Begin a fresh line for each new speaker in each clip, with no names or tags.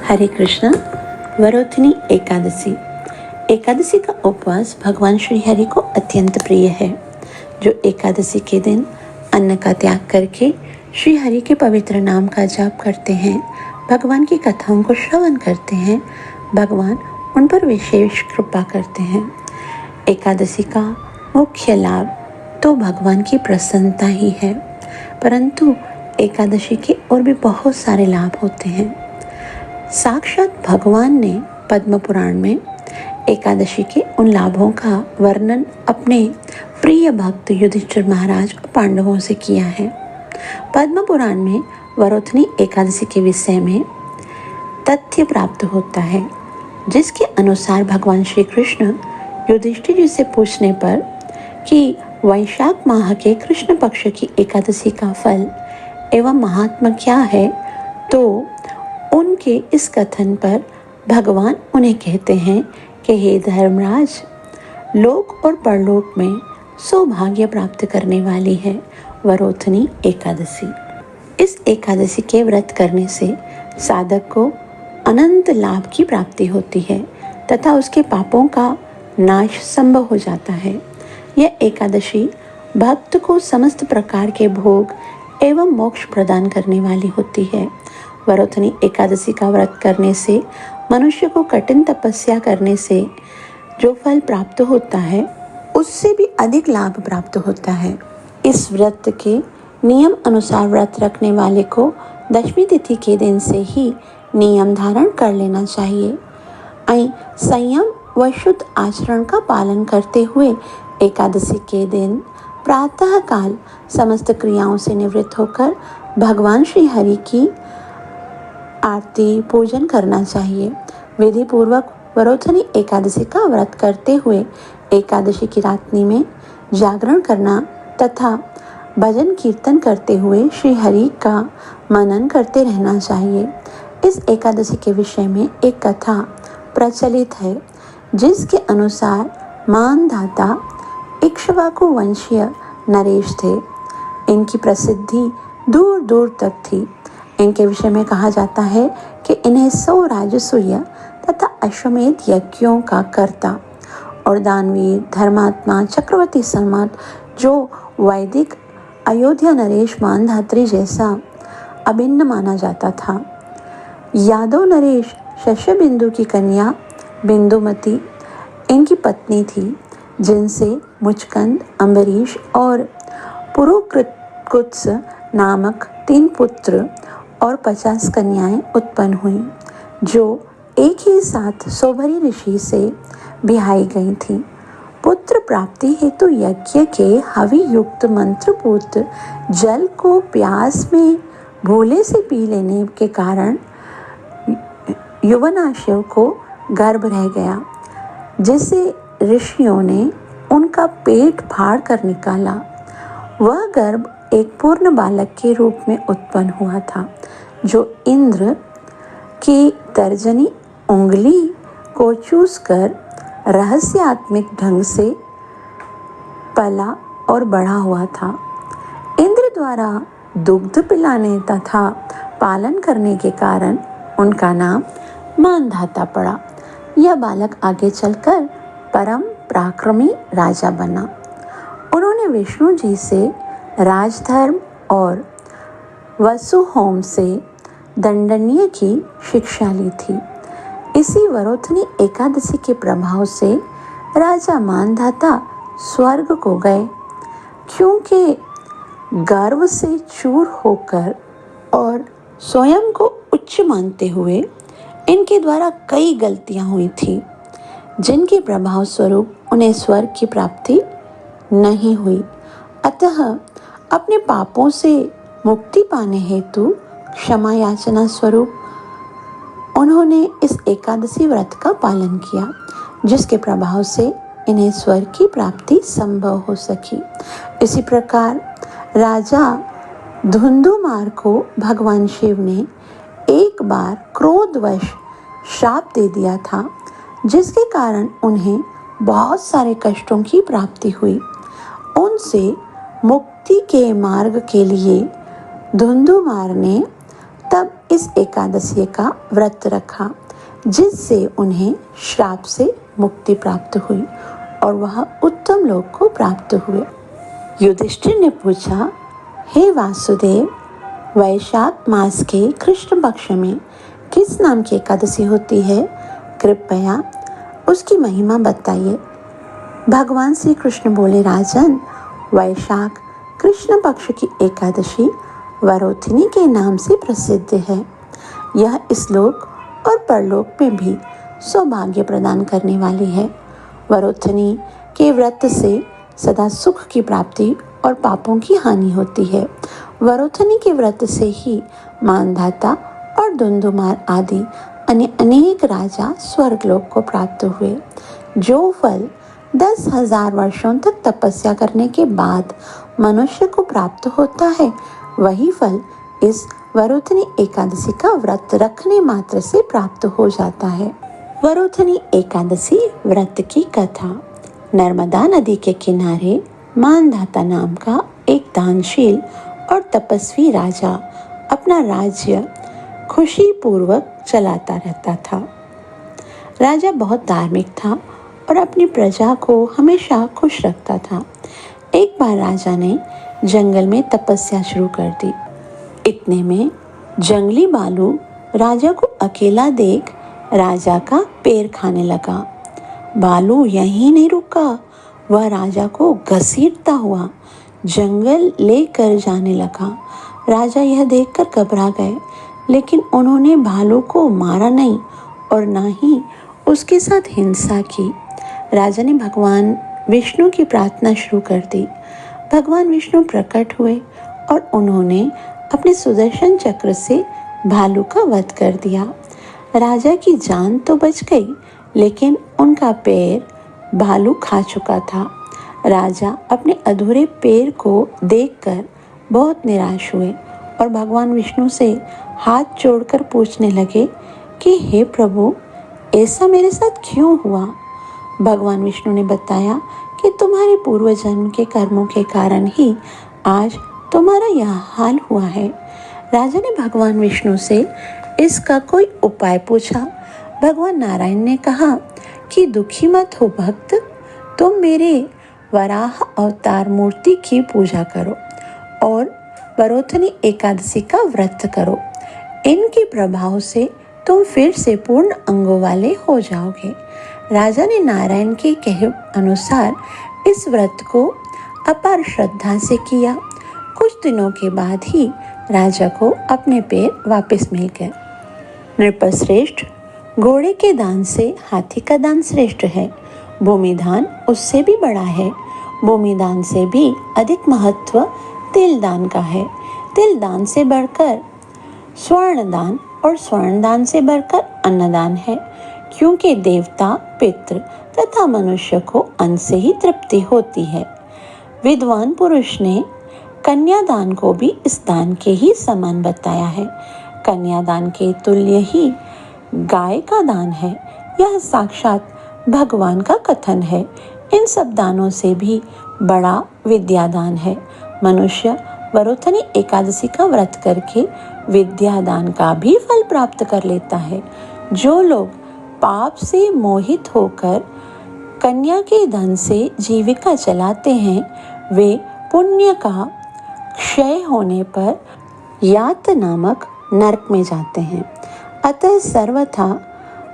हरे कृष्णा। वरोधिनी एकादशी। एकादशी का उपवास भगवान श्री हरि को अत्यंत प्रिय है। जो एकादशी के दिन अन्न का त्याग करके श्री हरि के पवित्र नाम का जाप करते हैं, भगवान की कथाओं को श्रवण करते हैं, भगवान उन पर विशेष कृपा करते हैं। एकादशी का मुख्य लाभ तो भगवान की प्रसन्नता ही है, परंतु एकादशी के और भी बहुत सारे लाभ होते हैं। साक्षात भगवान ने पद्म पुराण में एकादशी के उन लाभों का वर्णन अपने प्रिय भक्त युधिष्ठिर महाराज और पांडवों से किया है। पद्म पुराण में वरोधिनी एकादशी के विषय में तथ्य प्राप्त होता है, जिसके अनुसार भगवान श्री कृष्ण युधिष्ठिर जी से पूछने पर कि वैशाख माह के कृष्ण पक्ष की एकादशी का फल एवं महात्मा क्या है, तो उनके इस कथन पर भगवान उन्हें कहते हैं कि हे धर्मराज, लोक और परलोक में सौभाग्य प्राप्त करने वाली है वरोधिनी एकादशी। इस एकादशी के व्रत करने से साधक को अनंत लाभ की प्राप्ति होती है तथा उसके पापों का नाश संभव हो जाता है। यह एकादशी भक्त को समस्त प्रकार के भोग एवं मोक्ष प्रदान करने वाली होती है। वरोधिनी एकादशी का व्रत करने से मनुष्य को कठिन तपस्या करने से जो फल प्राप्त होता है, उससे भी अधिक लाभ प्राप्त होता है। इस व्रत के नियम अनुसार व्रत रखने वाले को दशमी तिथि के दिन से ही नियम धारण कर लेना चाहिए। संयम व शुद्ध आचरण का पालन करते हुए एकादशी के दिन प्रातः काल समस्त क्रियाओं से निवृत्त होकर भगवान श्री हरि की आरती पूजन करना चाहिए। विधि पूर्वक वरोधिनी एकादशी का व्रत करते हुए एकादशी की रात्रि में जागरण करना तथा भजन कीर्तन करते हुए श्री हरि का मनन करते रहना चाहिए। इस एकादशी के विषय में एक कथा प्रचलित है, जिसके अनुसार मानधाता इक्ष्वाकु वंशीय नरेश थे। इनकी प्रसिद्धि दूर दूर तक थी। इनके विषय में कहा जाता है कि इन्हें 100 राजसूय तथा अश्वमेध यज्ञों का कर्ता और दानवीर धर्मात्मा चक्रवर्ती सम्राट जो वैदिक अयोध्या नरेश मानधात्री जैसा अभिन्न माना जाता था। यादव नरेश शशबिंदु की कन्या बिंदुमती इनकी पत्नी थी, जिनसे मुचकंद, अम्बरीश और पुरुकृत्कुत्स नामक 3 पुत्र और 50 कन्याएं उत्पन्न हुईं, जो एक ही साथ सौभरी ऋषि से ब्याही गई थीं। पुत्र प्राप्ति हेतु यज्ञ के हवि युक्त मंत्रपूत जल को प्यास में भूले से पी लेने के कारण युवनाशय को गर्भ रह गया, जिसे ऋषियों ने उनका पेट फाड़ कर निकाला। वह गर्भ एक पूर्ण बालक के रूप में उत्पन्न हुआ था, जो इंद्र की तर्जनी उंगली को चूसकर रहस्यात्मक ढंग से पला और बड़ा हुआ था। इंद्र द्वारा दुग्ध पिलाने तथा पालन करने के कारण उनका नाम मानधाता पड़ा। यह बालक आगे चलकर परम पराक्रमी राजा बना। उन्होंने विष्णु जी से राजधर्म और वसु होम से दंडनीय की शिक्षा ली थी। इसी वरोधिनी एकादशी के प्रभाव से राजा मानधाता स्वर्ग को गए, क्योंकि गर्व से चूर होकर और स्वयं को उच्च मानते हुए इनके द्वारा कई गलतियां हुई थी, जिनके प्रभाव स्वरूप उन्हें स्वर्ग की प्राप्ति नहीं हुई। अतः अपने पापों से मुक्ति पाने हेतु क्षमा याचना स्वरूप उन्होंने इस एकादशी व्रत का पालन किया, जिसके प्रभाव से इन्हें स्वर्ग की प्राप्ति संभव हो सकी। इसी प्रकार राजा धुंधुमार को भगवान शिव ने एक बार क्रोधवश श्राप दे दिया था, जिसके कारण उन्हें बहुत सारे कष्टों की प्राप्ति हुई। उनसे मुक्ति के मार्ग के लिए धुंधुमार ने तब इस एकादशी का व्रत रखा, जिससे उन्हें श्राप से मुक्ति प्राप्त हुई और वह उत्तम लोक को प्राप्त हुए। युधिष्ठिर ने पूछा, हे वासुदेव, वैशाख मास के कृष्ण पक्ष में किस नाम की एकादशी होती है? कृपया उसकी महिमा बताइए। भगवान श्री कृष्ण बोले, राजन, वैशाख कृष्ण पक्ष की एकादशी वरोथिनी के नाम से प्रसिद्ध है। यह इस लोक और परलोक में भी सौभाग्य प्रदान करने वाली है। वरोथिनी के व्रत से सदा सुख की प्राप्ति और पापों की हानि होती है। वरोथिनी के व्रत से ही मानधाता और धुंधुमार आदि अन्य अनेक राजा स्वर्गलोक को प्राप्त हुए। जो फल 10,000 वर्षों तक तपस्या करने के बाद मनुष्य को प्राप्त होता है, वही फल इस वरोथिनी एकादशी का व्रत रखने मात्र से प्राप्त हो जाता है। वरोथिनी एकादशी व्रत की कथा। नर्मदा नदी के किनारे मानधाता नाम का एक दानशील और तपस्वी राजा अपना राज्य खुशी पूर्वक चलाता रहता था। राजा बहुत धार्मिक था और अपनी प्रजा को हमेशा खुश रखता था। एक बार राजा ने जंगल में तपस्या शुरू कर दी। इतने में जंगली भालू राजा को अकेला देख राजा का पैर खाने लगा। भालू यहीं नहीं रुका, वह राजा को घसीटता हुआ जंगल लेकर जाने लगा। राजा यह देखकर घबरा गए, लेकिन उन्होंने भालू को मारा नहीं और ना ही उसके साथ हिंसा की। राजा ने भगवान विष्णु की प्रार्थना शुरू कर दी। भगवान विष्णु प्रकट हुए और उन्होंने अपने सुदर्शन चक्र से भालू का वध कर दिया। राजा की जान तो बच गई, लेकिन उनका पैर भालू खा चुका था। राजा अपने अधूरे पैर को देखकर बहुत निराश हुए और भगवान विष्णु से हाथ जोड़कर पूछने लगे कि हे प्रभु, ऐसा मेरे साथ क्यों हुआ? भगवान विष्णु ने बताया कि तुम्हारे पूर्व जन्म के कर्मों के कारण ही आज तुम्हारा यह हाल हुआ है। राजा ने भगवान विष्णु से इसका कोई उपाय पूछा। भगवान नारायण ने कहा कि दुखी मत हो भक्त, तुम मेरे वराह अवतार मूर्ति की पूजा करो और वरोथिनी एकादशी का व्रत करो। इनके प्रभाव से तुम फिर से पूर्ण अंगों वाले हो जाओगे। राजा ने नारायण के कहे अनुसार इस व्रत को अपार श्रद्धा से किया। कुछ दिनों के बाद ही राजा को अपने पैर वापस मिल गए। नृपश्रेष्ठ, घोड़े के दान से हाथी का दान श्रेष्ठ है। भूमि दान उससे भी बड़ा है। भूमि दान से भी अधिक महत्व तिल दान का है। तिल दान से बढ़कर स्वर्ण दान और स्वर्ण दान से बढ़कर अन्नदान है, क्योंकि देवता, पितृ तथा मनुष्य को अन्न से ही तृप्ति होती है। विद्वान पुरुष ने कन्यादान को भी इस दान के ही समान बताया है। कन्यादान के तुल्य ही गाय का दान है। यह साक्षात भगवान का कथन है। इन सब दानों से भी बड़ा विद्यादान है। मनुष्य वरोथिनी एकादशी का व्रत करके विद्यादान का भी फल प्राप्त कर लेता है। जो लोग पाप से मोहित होकर कन्या के धन से जीविका चलाते हैं, वे पुण्य का क्षय होने पर यात नामक नरक में जाते हैं। अतः सर्वथा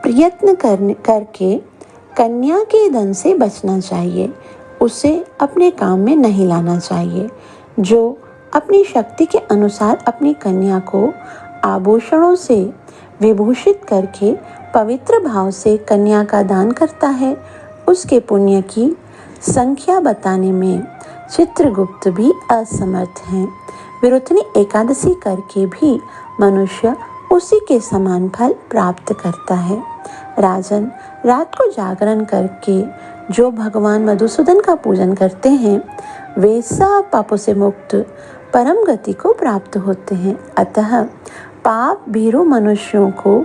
प्रयत्न करके कन्या के धन से बचना चाहिए। उसे अपने काम में नहीं लाना चाहिए। जो अपनी शक्ति के अनुसार अपनी कन्या को आभूषणों से विभूषित करके पवित्र भाव से कन्या का दान करता है, उसके पुण्य की संख्या बताने में चित्रगुप्त भी असमर्थ हैं। वरोथिनी एकादशी करके भी मनुष्य उसी के समान फल प्राप्त करता है। राजन, रात को जागरण करके जो भगवान मधुसूदन का पूजन करते हैं, वे सब पापों से मुक्त परम गति को प्राप्त होते हैं। अतः पाप भीरु मनुष्यों को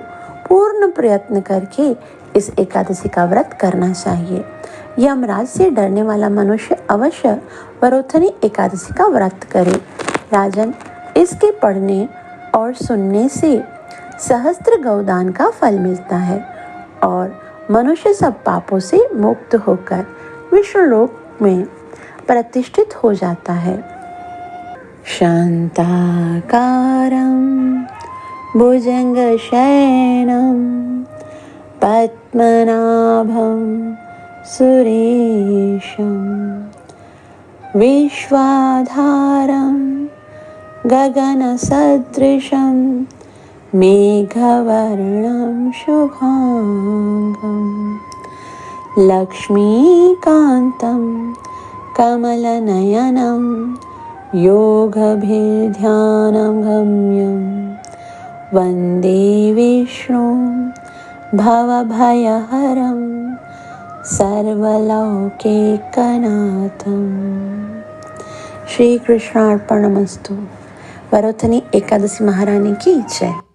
पूर्ण प्रयत्न करके इस एकादशी का व्रत करना चाहिए। यमराज से डरने वाला मनुष्य अवश्य वरोथिनी एकादशी का व्रत करे। राजन, इसके पढ़ने और सुनने से सहस्त्र गौदान का फल मिलता है और मनुष्य सब पापों से मुक्त होकर विष्णुलोक में प्रतिष्ठित हो जाता है। शांताकारं भुजंगशयनं पद्मनाभं सुरेशं विश्वाधारं गगनसदृशं मेघवर्णं शुभांगं लक्ष्मीकान्तं कमलनयनं योगभिर्ध्यानं गम्यं वन्दे विष्णुं भवभयहरं सर्वलौकिकनाथं। श्री कृष्णार्पणमस्तु। वरोथिनी एकादशी महारानी की जय।